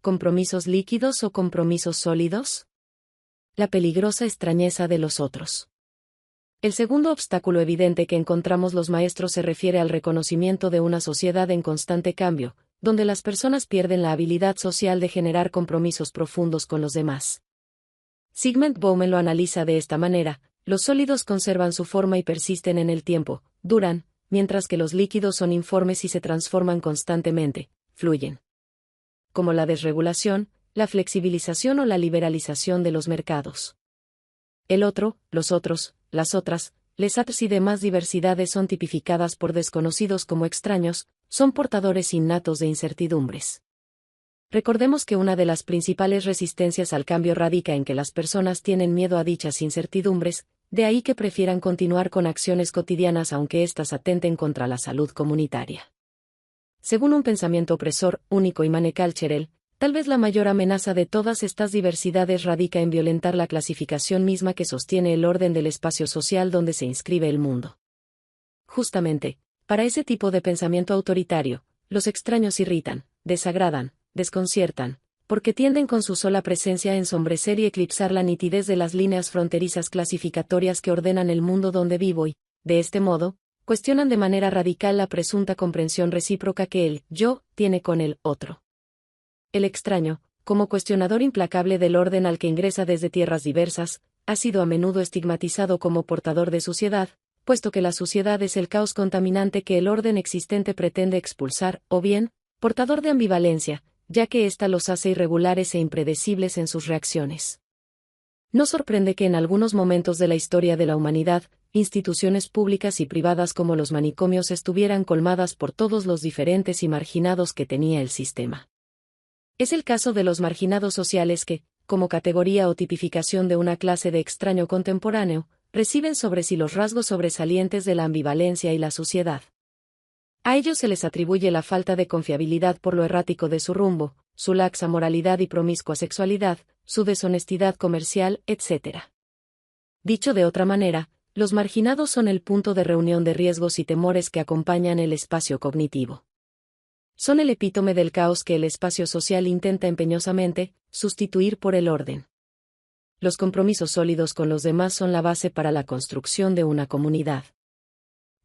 ¿Compromisos líquidos o compromisos sólidos? La peligrosa extrañeza de los otros. El segundo obstáculo evidente que encontramos los maestros se refiere al reconocimiento de una sociedad en constante cambio, donde las personas pierden la habilidad social de generar compromisos profundos con los demás. Zygmunt Bauman lo analiza de esta manera: los sólidos conservan su forma y persisten en el tiempo, duran, mientras que los líquidos son informes y se transforman constantemente, fluyen. Como la desregulación, la flexibilización o la liberalización de los mercados. El otro, los otros, las otras, les otras y demás diversidades son tipificadas por desconocidos como extraños, son portadores innatos de incertidumbres. Recordemos que una de las principales resistencias al cambio radica en que las personas tienen miedo a dichas incertidumbres, de ahí que prefieran continuar con acciones cotidianas aunque éstas atenten contra la salud comunitaria. Según un pensamiento opresor, único y manicultural, tal vez la mayor amenaza de todas estas diversidades radica en violentar la clasificación misma que sostiene el orden del espacio social donde se inscribe el mundo. Justamente, para ese tipo de pensamiento autoritario, los extraños irritan, desagradan, desconciertan, porque tienden con su sola presencia a ensombrecer y eclipsar la nitidez de las líneas fronterizas clasificatorias que ordenan el mundo donde vivo y, de este modo, cuestionan de manera radical la presunta comprensión recíproca que el yo tiene con el otro. El extraño, como cuestionador implacable del orden al que ingresa desde tierras diversas, ha sido a menudo estigmatizado como portador de suciedad, puesto que la suciedad es el caos contaminante que el orden existente pretende expulsar, o bien, portador de ambivalencia, ya que ésta los hace irregulares e impredecibles en sus reacciones. No sorprende que en algunos momentos de la historia de la humanidad, instituciones públicas y privadas como los manicomios estuvieran colmadas por todos los diferentes y marginados que tenía el sistema. Es el caso de los marginados sociales que, como categoría o tipificación de una clase de extraño contemporáneo, reciben sobre sí los rasgos sobresalientes de la ambivalencia y la suciedad. A ellos se les atribuye la falta de confiabilidad por lo errático de su rumbo, su laxa moralidad y promiscua sexualidad, su deshonestidad comercial, etc. Dicho de otra manera, los marginados son el punto de reunión de riesgos y temores que acompañan el espacio cognitivo. Son el epítome del caos que el espacio social intenta empeñosamente sustituir por el orden. Los compromisos sólidos con los demás son la base para la construcción de una comunidad.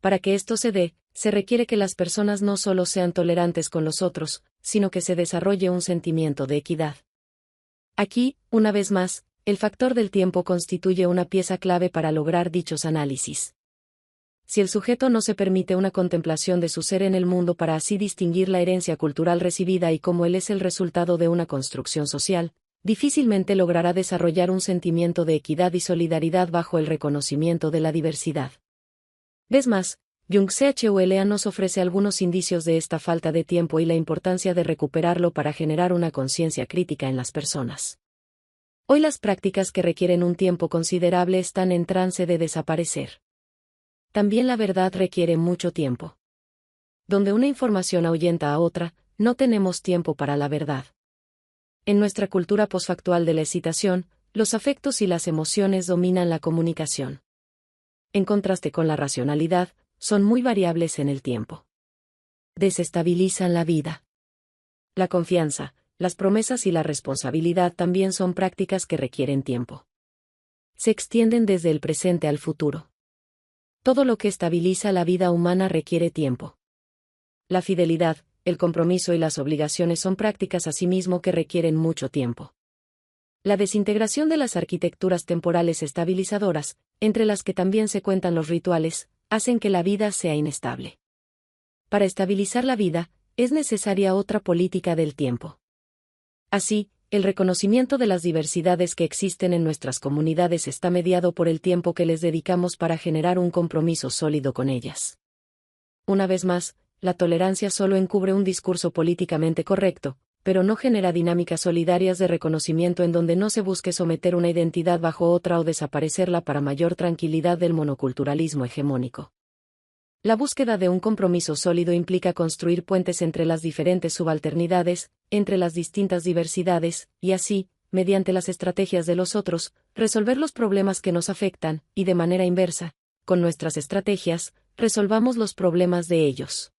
Para que esto se dé, se requiere que las personas no solo sean tolerantes con los otros, sino que se desarrolle un sentimiento de equidad. Aquí, una vez más, el factor del tiempo constituye una pieza clave para lograr dichos análisis. Si el sujeto no se permite una contemplación de su ser en el mundo para así distinguir la herencia cultural recibida y cómo él es el resultado de una construcción social, difícilmente logrará desarrollar un sentimiento de equidad y solidaridad bajo el reconocimiento de la diversidad. Es más, Jung Chula nos ofrece algunos indicios de esta falta de tiempo y la importancia de recuperarlo para generar una conciencia crítica en las personas. Hoy las prácticas que requieren un tiempo considerable están en trance de desaparecer. También la verdad requiere mucho tiempo. Donde una información ahuyenta a otra, no tenemos tiempo para la verdad. En nuestra cultura posfactual de la excitación, los afectos y las emociones dominan la comunicación. En contraste con la racionalidad, son muy variables en el tiempo. Desestabilizan la vida. La confianza, las promesas y la responsabilidad también son prácticas que requieren tiempo. Se extienden desde el presente al futuro. Todo lo que estabiliza la vida humana requiere tiempo. La fidelidad, el compromiso y las obligaciones son prácticas asimismo que requieren mucho tiempo. La desintegración de las arquitecturas temporales estabilizadoras, entre las que también se cuentan los rituales, hacen que la vida sea inestable. Para estabilizar la vida, es necesaria otra política del tiempo. Así, el reconocimiento de las diversidades que existen en nuestras comunidades está mediado por el tiempo que les dedicamos para generar un compromiso sólido con ellas. Una vez más, la tolerancia solo encubre un discurso políticamente correcto, pero no genera dinámicas solidarias de reconocimiento en donde no se busque someter una identidad bajo otra o desaparecerla para mayor tranquilidad del monoculturalismo hegemónico. La búsqueda de un compromiso sólido implica construir puentes entre las diferentes subalternidades, entre las distintas diversidades, y así, mediante las estrategias de los otros, resolver los problemas que nos afectan, y de manera inversa, con nuestras estrategias, resolvamos los problemas de ellos.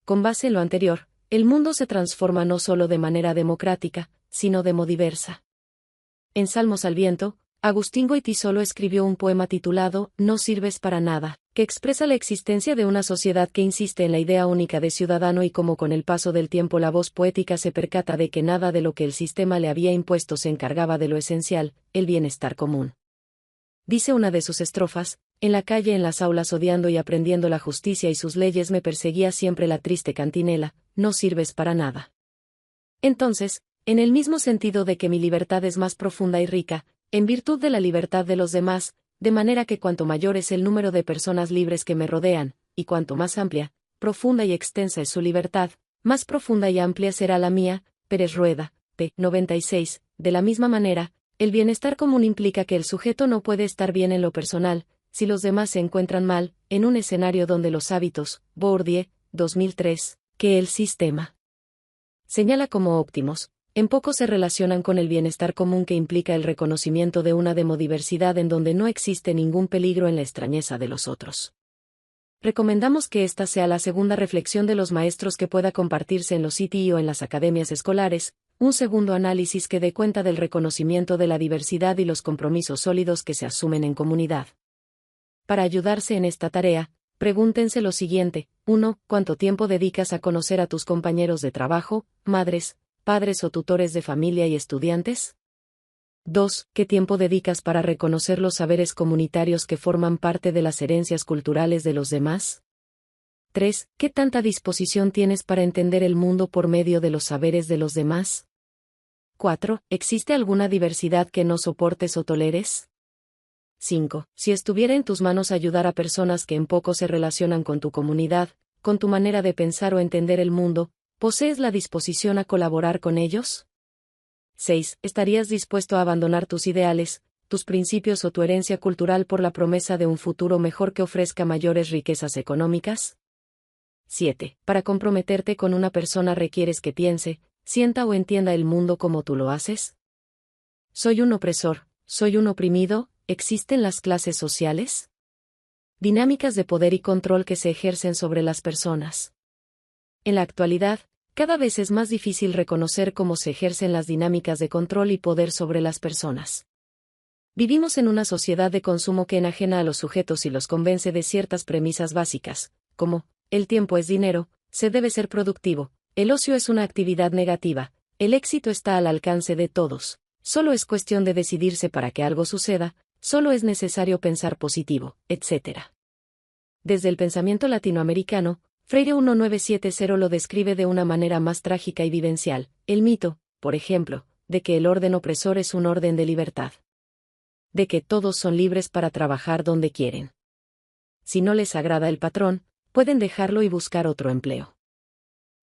Con base en lo anterior, el mundo se transforma no solo de manera democrática, sino demodiversa. En Salmos al viento, Agustín Goitisolo escribió un poema titulado No sirves para nada, que expresa la existencia de una sociedad que insiste en la idea única de ciudadano y cómo con el paso del tiempo la voz poética se percata de que nada de lo que el sistema le había impuesto se encargaba de lo esencial, el bienestar común. Dice una de sus estrofas, en la calle, en las aulas, odiando y aprendiendo la justicia y sus leyes, me perseguía siempre la triste cantinela, no sirves para nada. Entonces, en el mismo sentido de que mi libertad es más profunda y rica, en virtud de la libertad de los demás, de manera que cuanto mayor es el número de personas libres que me rodean, y cuanto más amplia, profunda y extensa es su libertad, más profunda y amplia será la mía. Pérez Rueda, p. 96. De la misma manera, el bienestar común implica que el sujeto no puede estar bien en lo personal, si los demás se encuentran mal, en un escenario donde los hábitos, Bourdieu, 2003, que el sistema señala como óptimos, en poco se relacionan con el bienestar común que implica el reconocimiento de una demodiversidad en donde no existe ningún peligro en la extrañeza de los otros. Recomendamos que esta sea la segunda reflexión de los maestros que pueda compartirse en los CTI o en las academias escolares, un segundo análisis que dé cuenta del reconocimiento de la diversidad y los compromisos sólidos que se asumen en comunidad. Para ayudarse en esta tarea, pregúntense lo siguiente: 1. ¿Cuánto tiempo dedicas a conocer a tus compañeros de trabajo, madres, padres o tutores de familia y estudiantes? 2. ¿Qué tiempo dedicas para reconocer los saberes comunitarios que forman parte de las herencias culturales de los demás? 3. ¿Qué tanta disposición tienes para entender el mundo por medio de los saberes de los demás? 4. ¿Existe alguna diversidad que no soportes o toleres? 5. Si estuviera en tus manos ayudar a personas que en poco se relacionan con tu comunidad, con tu manera de pensar o entender el mundo, ¿posees la disposición a colaborar con ellos? 6. ¿Estarías dispuesto a abandonar tus ideales, tus principios o tu herencia cultural por la promesa de un futuro mejor que ofrezca mayores riquezas económicas? 7. Para comprometerte con una persona requieres que piense, sienta o entienda el mundo como tú lo haces. ¿Soy un opresor? ¿Soy un oprimido? ¿Existen las clases sociales? Dinámicas de poder y control que se ejercen sobre las personas. En la actualidad, cada vez es más difícil reconocer cómo se ejercen las dinámicas de control y poder sobre las personas. Vivimos en una sociedad de consumo que enajena a los sujetos y los convence de ciertas premisas básicas, como, el tiempo es dinero, se debe ser productivo, el ocio es una actividad negativa, el éxito está al alcance de todos, solo es cuestión de decidirse para que algo suceda, solo es necesario pensar positivo, etc. Desde el pensamiento latinoamericano, Freire 1970 lo describe de una manera más trágica y vivencial, el mito, por ejemplo, de que el orden opresor es un orden de libertad. De que todos son libres para trabajar donde quieren. Si no les agrada el patrón, pueden dejarlo y buscar otro empleo.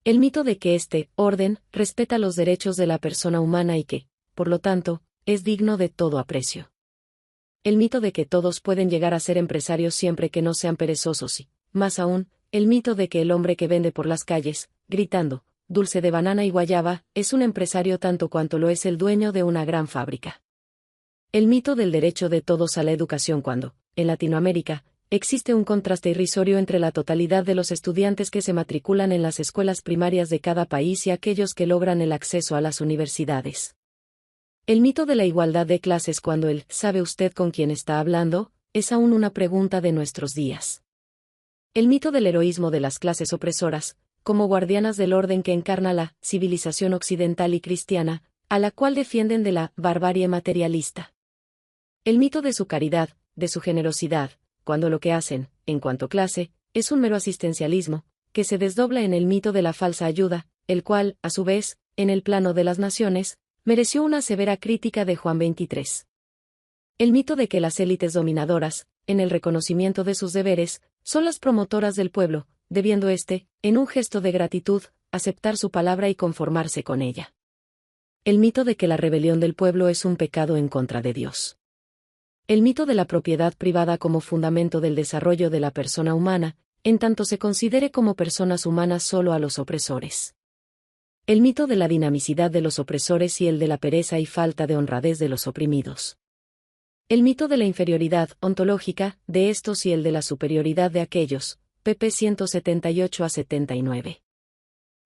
El mito de que este orden respeta los derechos de la persona humana y que, por lo tanto, es digno de todo aprecio. El mito de que todos pueden llegar a ser empresarios siempre que no sean perezosos y, más aún, el mito de que el hombre que vende por las calles, gritando, dulce de banana y guayaba, es un empresario tanto cuanto lo es el dueño de una gran fábrica. El mito del derecho de todos a la educación cuando, en Latinoamérica, existe un contraste irrisorio entre la totalidad de los estudiantes que se matriculan en las escuelas primarias de cada país y aquellos que logran el acceso a las universidades. El mito de la igualdad de clases cuando el ¿sabe usted con quién está hablando? Es aún una pregunta de nuestros días. El mito del heroísmo de las clases opresoras, como guardianas del orden que encarna la civilización occidental y cristiana, a la cual defienden de la barbarie materialista. El mito de su caridad, de su generosidad, cuando lo que hacen, en cuanto clase, es un mero asistencialismo, que se desdobla en el mito de la falsa ayuda, el cual, a su vez, en el plano de las naciones, mereció una severa crítica de Juan XXIII. El mito de que las élites dominadoras, en el reconocimiento de sus deberes, son las promotoras del pueblo, debiendo éste, en un gesto de gratitud, aceptar su palabra y conformarse con ella. El mito de que la rebelión del pueblo es un pecado en contra de Dios. El mito de la propiedad privada como fundamento del desarrollo de la persona humana, en tanto se considere como personas humanas solo a los opresores. El mito de la dinamicidad de los opresores y el de la pereza y falta de honradez de los oprimidos. El mito de la inferioridad ontológica de estos y el de la superioridad de aquellos, pp. 178 a 79.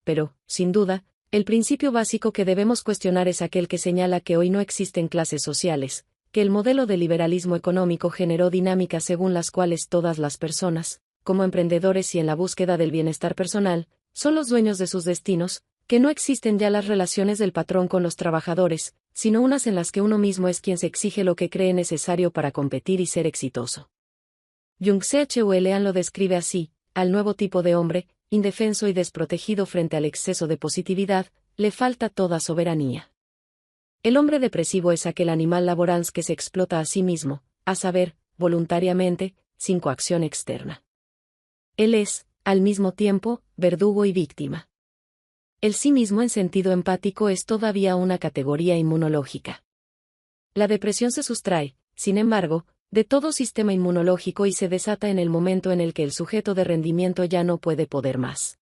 pero, sin duda, el principio básico que debemos cuestionar es aquel que señala que hoy no existen clases sociales, que el modelo de liberalismo económico generó dinámicas según las cuales todas las personas, como emprendedores y en la búsqueda del bienestar personal, son los dueños de sus destinos, que no existen ya las relaciones del patrón con los trabajadores, sino unas en las que uno mismo es quien se exige lo que cree necesario para competir y ser exitoso. Jung Chul lo describe así: al nuevo tipo de hombre, indefenso y desprotegido frente al exceso de positividad, le falta toda soberanía. El hombre depresivo es aquel animal laborans que se explota a sí mismo, a saber, voluntariamente, sin coacción externa. Él es, al mismo tiempo, verdugo y víctima. El sí mismo en sentido empático es todavía una categoría inmunológica. La depresión se sustrae, sin embargo, de todo sistema inmunológico y se desata en el momento en el que el sujeto de rendimiento ya no puede poder más.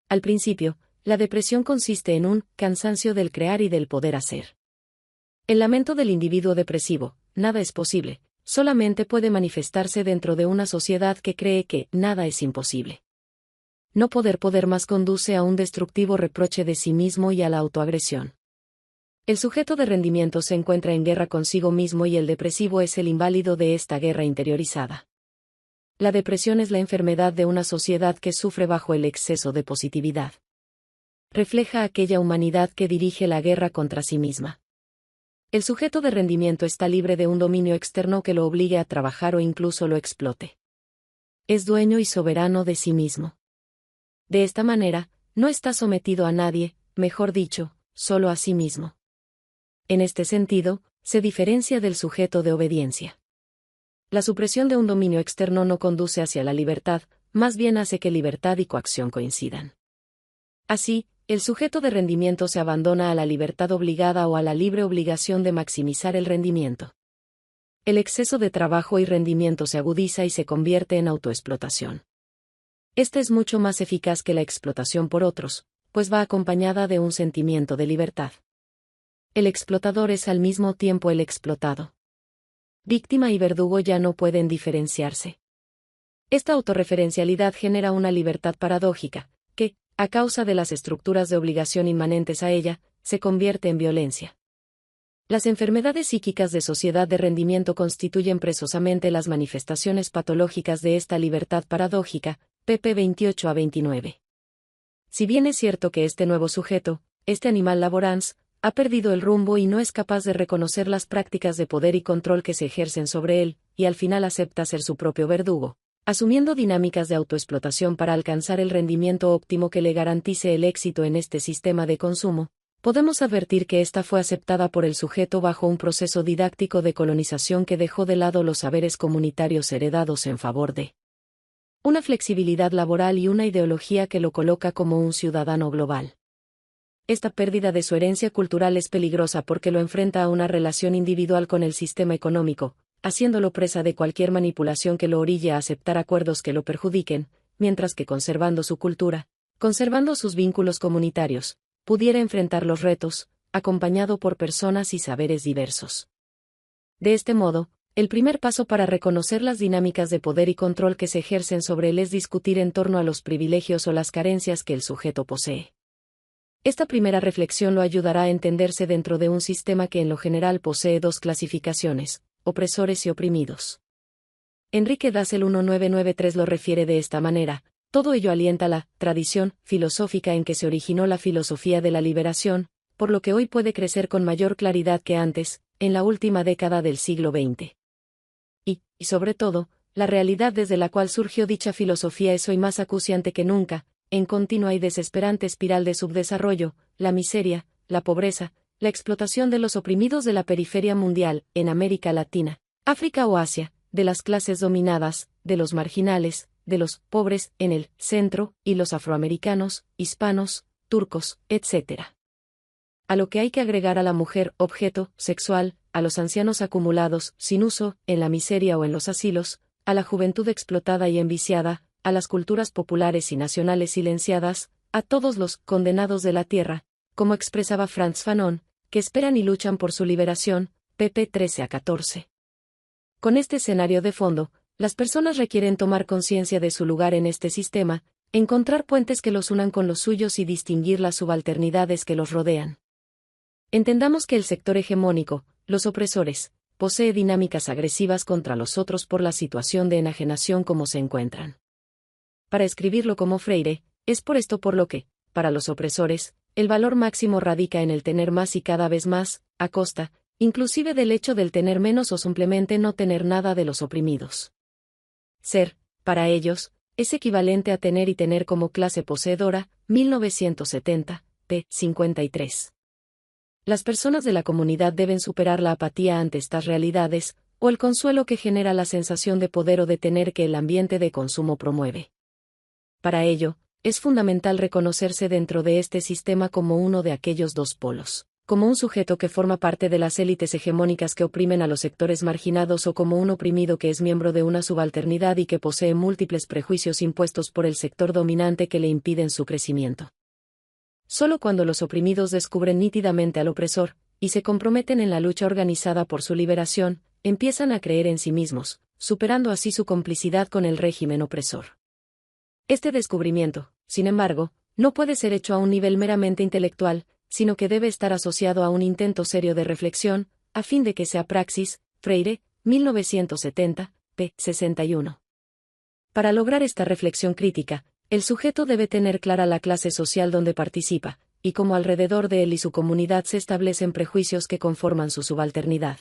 Al principio, la depresión consiste en un cansancio del crear y del poder hacer. El lamento del individuo depresivo: nada es posible, solamente puede manifestarse dentro de una sociedad que cree que nada es imposible. No poder más conduce a un destructivo reproche de sí mismo y a la autoagresión. El sujeto de rendimiento se encuentra en guerra consigo mismo y el depresivo es el inválido de esta guerra interiorizada. La depresión es la enfermedad de una sociedad que sufre bajo el exceso de positividad. Refleja aquella humanidad que dirige la guerra contra sí misma. El sujeto de rendimiento está libre de un dominio externo que lo obligue a trabajar o incluso lo explote. Es dueño y soberano de sí mismo. De esta manera, no está sometido a nadie, mejor dicho, solo a sí mismo. En este sentido, se diferencia del sujeto de obediencia. La supresión de un dominio externo no conduce hacia la libertad, más bien hace que libertad y coacción coincidan. Así, el sujeto de rendimiento se abandona a la libertad obligada o a la libre obligación de maximizar el rendimiento. El exceso de trabajo y rendimiento se agudiza y se convierte en autoexplotación. Esta es mucho más eficaz que la explotación por otros, pues va acompañada de un sentimiento de libertad. El explotador es al mismo tiempo el explotado. Víctima y verdugo ya no pueden diferenciarse. Esta autorreferencialidad genera una libertad paradójica, que, a causa de las estructuras de obligación inmanentes a ella, se convierte en violencia. Las enfermedades psíquicas de sociedad de rendimiento constituyen precisamente las manifestaciones patológicas de esta libertad paradójica, pp. 28 a 29. Si bien es cierto que este nuevo sujeto, este animal laborans, ha perdido el rumbo y no es capaz de reconocer las prácticas de poder y control que se ejercen sobre él, y al final acepta ser su propio verdugo, asumiendo dinámicas de autoexplotación para alcanzar el rendimiento óptimo que le garantice el éxito en este sistema de consumo, podemos advertir que esta fue aceptada por el sujeto bajo un proceso didáctico de colonización que dejó de lado los saberes comunitarios heredados en favor de una flexibilidad laboral y una ideología que lo coloca como un ciudadano global. Esta pérdida de su herencia cultural es peligrosa porque lo enfrenta a una relación individual con el sistema económico, haciéndolo presa de cualquier manipulación que lo orille a aceptar acuerdos que lo perjudiquen, mientras que conservando su cultura, conservando sus vínculos comunitarios, pudiera enfrentar los retos, acompañado por personas y saberes diversos. De este modo, el primer paso para reconocer las dinámicas de poder y control que se ejercen sobre él es discutir en torno a los privilegios o las carencias que el sujeto posee. Esta primera reflexión lo ayudará a entenderse dentro de un sistema que en lo general posee dos clasificaciones: opresores y oprimidos. Enrique Dassel 1993 lo refiere de esta manera: todo ello alienta la tradición filosófica en que se originó la filosofía de la liberación, por lo que hoy puede crecer con mayor claridad que antes, en la última década del siglo XX. Y sobre todo, la realidad desde la cual surgió dicha filosofía es hoy más acuciante que nunca, en continua y desesperante espiral de subdesarrollo, la miseria, la pobreza, la explotación de los oprimidos de la periferia mundial, en América Latina, África o Asia, de las clases dominadas, de los marginales, de los pobres en el centro, y los afroamericanos, hispanos, turcos, etc. A lo que hay que agregar a la mujer objeto sexual, a los ancianos acumulados, sin uso, en la miseria o en los asilos, a la juventud explotada y enviciada, a las culturas populares y nacionales silenciadas, a todos los condenados de la tierra, como expresaba Frantz Fanon, que esperan y luchan por su liberación, pp. 13 a 14. Con este escenario de fondo, las personas requieren tomar conciencia de su lugar en este sistema, Encontrar puentes que los unan con los suyos y distinguir las subalternidades que los rodean. Entendamos que el sector hegemónico, los opresores, posee dinámicas agresivas contra los otros por la situación de enajenación como se encuentran. Para escribirlo como Freire, es por esto por lo que, para los opresores, el valor máximo radica en el tener más y cada vez más, a costa, inclusive del hecho del tener menos o simplemente no tener nada de los oprimidos. Ser, para ellos, es equivalente a tener y tener como clase poseedora, 1970, p. 53. Las personas de la comunidad deben superar la apatía ante estas realidades, o el consuelo que genera la sensación de poder o de tener que el ambiente de consumo promueve. Para ello, es fundamental reconocerse dentro de este sistema como uno de aquellos dos polos, como un sujeto que forma parte de las élites hegemónicas que oprimen a los sectores marginados o como un oprimido que es miembro de una subalternidad y que posee múltiples prejuicios impuestos por el sector dominante que le impiden su crecimiento. Solo cuando los oprimidos descubren nítidamente al opresor, y se comprometen en la lucha organizada por su liberación, empiezan a creer en sí mismos, superando así su complicidad con el régimen opresor. Este descubrimiento, sin embargo, no puede ser hecho a un nivel meramente intelectual, sino que debe estar asociado a un intento serio de reflexión, a fin de que sea praxis. Freire, 1970, p. 61. Para lograr esta reflexión crítica, el sujeto debe tener clara la clase social donde participa, y cómo alrededor de él y su comunidad se establecen prejuicios que conforman su subalternidad.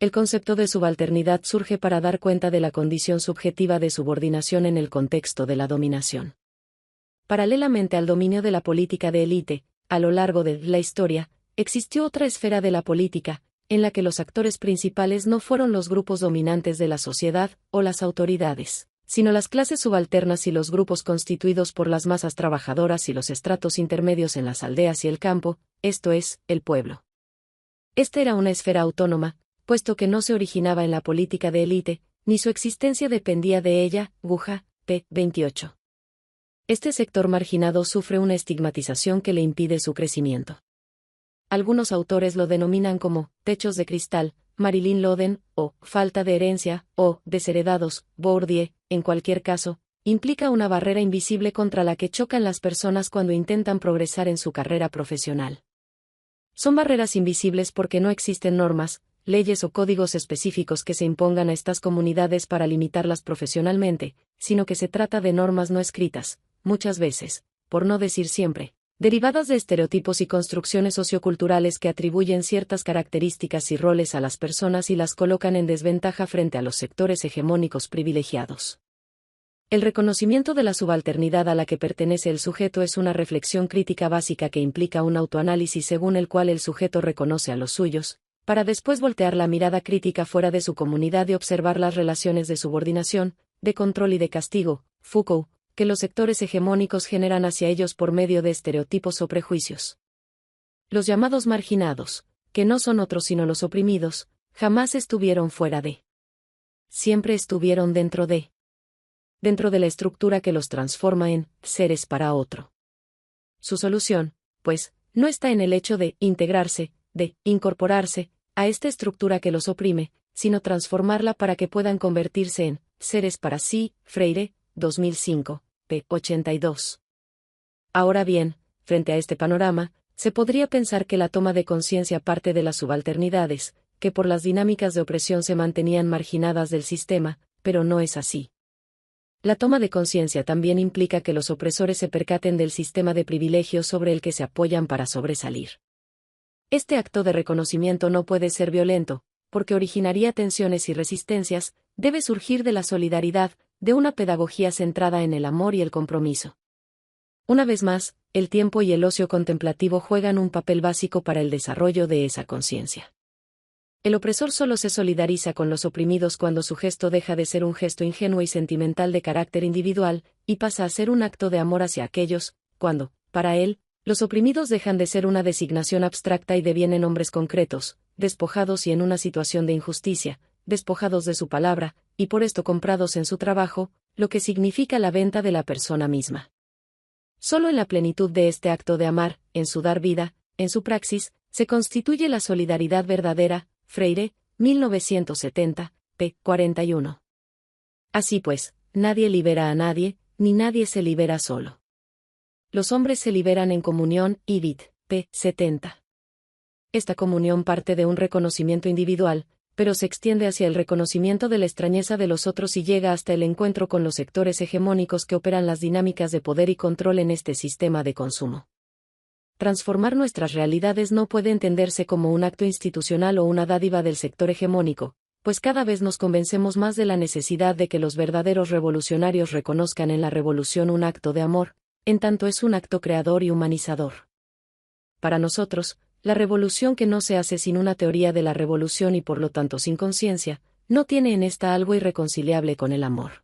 El concepto de subalternidad surge para dar cuenta de la condición subjetiva de subordinación en el contexto de la dominación. Paralelamente al dominio de la política de élite, a lo largo de la historia, existió otra esfera de la política, en la que los actores principales no fueron los grupos dominantes de la sociedad o las autoridades, sino las clases subalternas y los grupos constituidos por las masas trabajadoras y los estratos intermedios en las aldeas y el campo, esto es, el pueblo. Esta era una esfera autónoma, puesto que no se originaba en la política de élite, ni su existencia dependía de ella. Guja, p. 28. Este sector marginado sufre una estigmatización que le impide su crecimiento. Algunos autores lo denominan como techos de cristal, Marilyn Loden, o falta de herencia, o desheredados. Bourdieu, en cualquier caso, implica una barrera invisible contra la que chocan las personas cuando intentan progresar en su carrera profesional. Son barreras invisibles porque no existen normas, leyes o códigos específicos que se impongan a estas comunidades para limitarlas profesionalmente, sino que se trata de normas no escritas, muchas veces, por no decir siempre, derivadas de estereotipos y construcciones socioculturales que atribuyen ciertas características y roles a las personas y las colocan en desventaja frente a los sectores hegemónicos privilegiados. El reconocimiento de la subalternidad a la que pertenece el sujeto es una reflexión crítica básica que implica un autoanálisis según el cual el sujeto reconoce a los suyos, para después voltear la mirada crítica fuera de su comunidad y observar las relaciones de subordinación, de control y de castigo. Foucault, que los sectores hegemónicos generan hacia ellos por medio de estereotipos o prejuicios. Los llamados marginados, que no son otros sino los oprimidos, jamás estuvieron fuera de. Siempre estuvieron dentro de la estructura que los transforma en seres para otro. Su solución, pues, no está en el hecho de integrarse, de incorporarse, a esta estructura que los oprime, sino transformarla para que puedan convertirse en seres para sí. Freire, 2005, p. 82. Ahora bien, frente a este panorama, se podría pensar que la toma de conciencia parte de las subalternidades, que por las dinámicas de opresión se mantenían marginadas del sistema, pero no es así. La toma de conciencia también implica que los opresores se percaten del sistema de privilegios sobre el que se apoyan para sobresalir. Este acto de reconocimiento no puede ser violento, porque originaría tensiones y resistencias, debe surgir de la solidaridad, de una pedagogía centrada en el amor y el compromiso. Una vez más, el tiempo y el ocio contemplativo juegan un papel básico para el desarrollo de esa conciencia. El opresor solo se solidariza con los oprimidos cuando su gesto deja de ser un gesto ingenuo y sentimental de carácter individual, y pasa a ser un acto de amor hacia aquellos, cuando, para él, los oprimidos dejan de ser una designación abstracta y devienen hombres concretos, despojados y en una situación de injusticia, despojados de su palabra, y por esto comprados en su trabajo, lo que significa la venta de la persona misma. Solo en la plenitud de este acto de amar, en su dar vida, en su praxis, se constituye la solidaridad verdadera. Freire, 1970, p. 41. Así pues, nadie libera a nadie, ni nadie se libera solo. Los hombres se liberan en comunión, Ibid, p. 70. Esta comunión parte de un reconocimiento individual, pero se extiende hacia el reconocimiento de la extrañeza de los otros y llega hasta el encuentro con los sectores hegemónicos que operan las dinámicas de poder y control en este sistema de consumo. Transformar nuestras realidades no puede entenderse como un acto institucional o una dádiva del sector hegemónico, pues cada vez nos convencemos más de la necesidad de que los verdaderos revolucionarios reconozcan en la revolución un acto de amor, en tanto es un acto creador y humanizador. Para nosotros, la revolución que no se hace sin una teoría de la revolución y por lo tanto sin conciencia, no tiene en esta algo irreconciliable con el amor.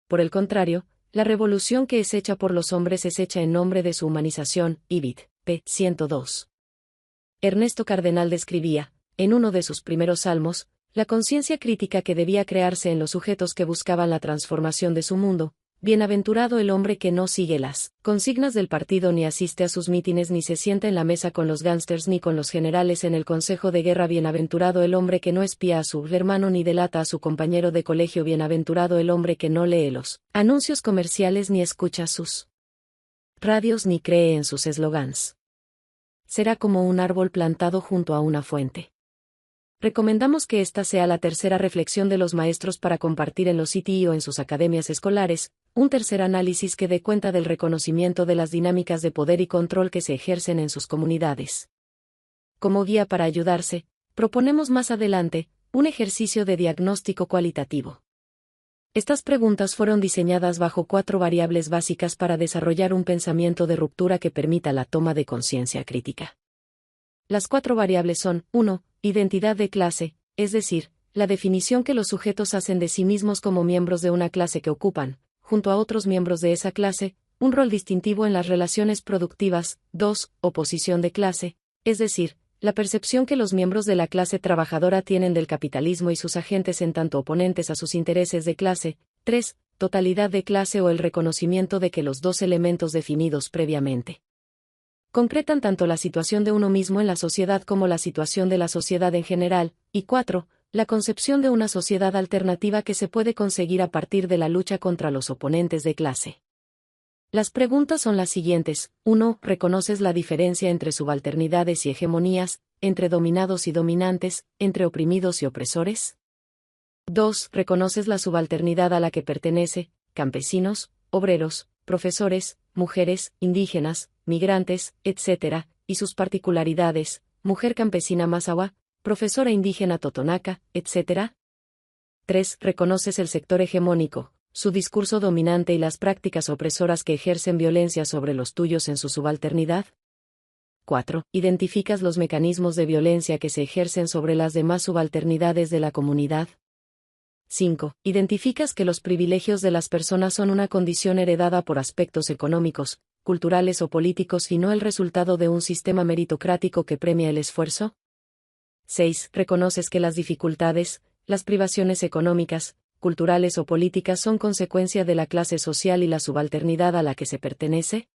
Por el contrario, la revolución que es hecha por los hombres es hecha en nombre de su humanización, Ibid, p. 102. Ernesto Cardenal describía, en uno de sus primeros salmos, la conciencia crítica que debía crearse en los sujetos que buscaban la transformación de su mundo. Bienaventurado el hombre que no sigue las consignas del partido ni asiste a sus mítines ni se sienta en la mesa con los gángsters ni con los generales en el consejo de guerra. Bienaventurado el hombre que no espía a su hermano ni delata a su compañero de colegio. Bienaventurado el hombre que no lee los anuncios comerciales ni escucha sus radios ni cree en sus eslogans. Será como un árbol plantado junto a una fuente. Recomendamos que esta sea la tercera reflexión de los maestros para compartir en los sitios o en sus academias escolares, un tercer análisis que dé cuenta del reconocimiento de las dinámicas de poder y control que se ejercen en sus comunidades. Como guía para ayudarse, proponemos más adelante, un ejercicio de diagnóstico cualitativo. Estas preguntas fueron diseñadas bajo 4 variables básicas para desarrollar un pensamiento de ruptura que permita la toma de conciencia crítica. Las 4 variables son, 1. Identidad de clase, es decir, la definición que los sujetos hacen de sí mismos como miembros de una clase que ocupan, junto a otros miembros de esa clase, un rol distintivo en las relaciones productivas. 2. Oposición de clase, es decir, la percepción que los miembros de la clase trabajadora tienen del capitalismo y sus agentes en tanto oponentes a sus intereses de clase. 3. Totalidad de clase o el reconocimiento de que los 2 elementos definidos previamente concretan tanto la situación de uno mismo en la sociedad como la situación de la sociedad en general. Y 4. La concepción de una sociedad alternativa que se puede conseguir a partir de la lucha contra los oponentes de clase. Las preguntas son las siguientes. 1. ¿Reconoces la diferencia entre subalternidades y hegemonías, entre dominados y dominantes, entre oprimidos y opresores? 2. ¿Reconoces la subalternidad a la que pertenece, campesinos, obreros, profesores, mujeres, indígenas, migrantes, etc., y sus particularidades, mujer campesina Mazawa, profesora indígena Totonaca, etc.? 3. ¿Reconoces el sector hegemónico, su discurso dominante y las prácticas opresoras que ejercen violencia sobre los tuyos en su subalternidad? 4. ¿Identificas los mecanismos de violencia que se ejercen sobre las demás subalternidades de la comunidad? 5. ¿Identificas que los privilegios de las personas son una condición heredada por aspectos económicos, culturales o políticos y no el resultado de un sistema meritocrático que premia el esfuerzo? 6. ¿Reconoces que las dificultades, las privaciones económicas, culturales o políticas son consecuencia de la clase social y la subalternidad a la que se pertenece?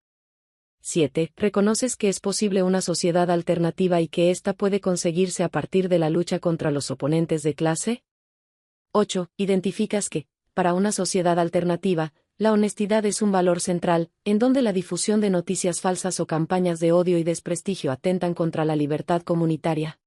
7. ¿Reconoces que es posible una sociedad alternativa y que ésta puede conseguirse a partir de la lucha contra los oponentes de clase? 8. ¿Identificas que, para una sociedad alternativa, la honestidad es un valor central, en donde la difusión de noticias falsas o campañas de odio y desprestigio atentan contra la libertad comunitaria?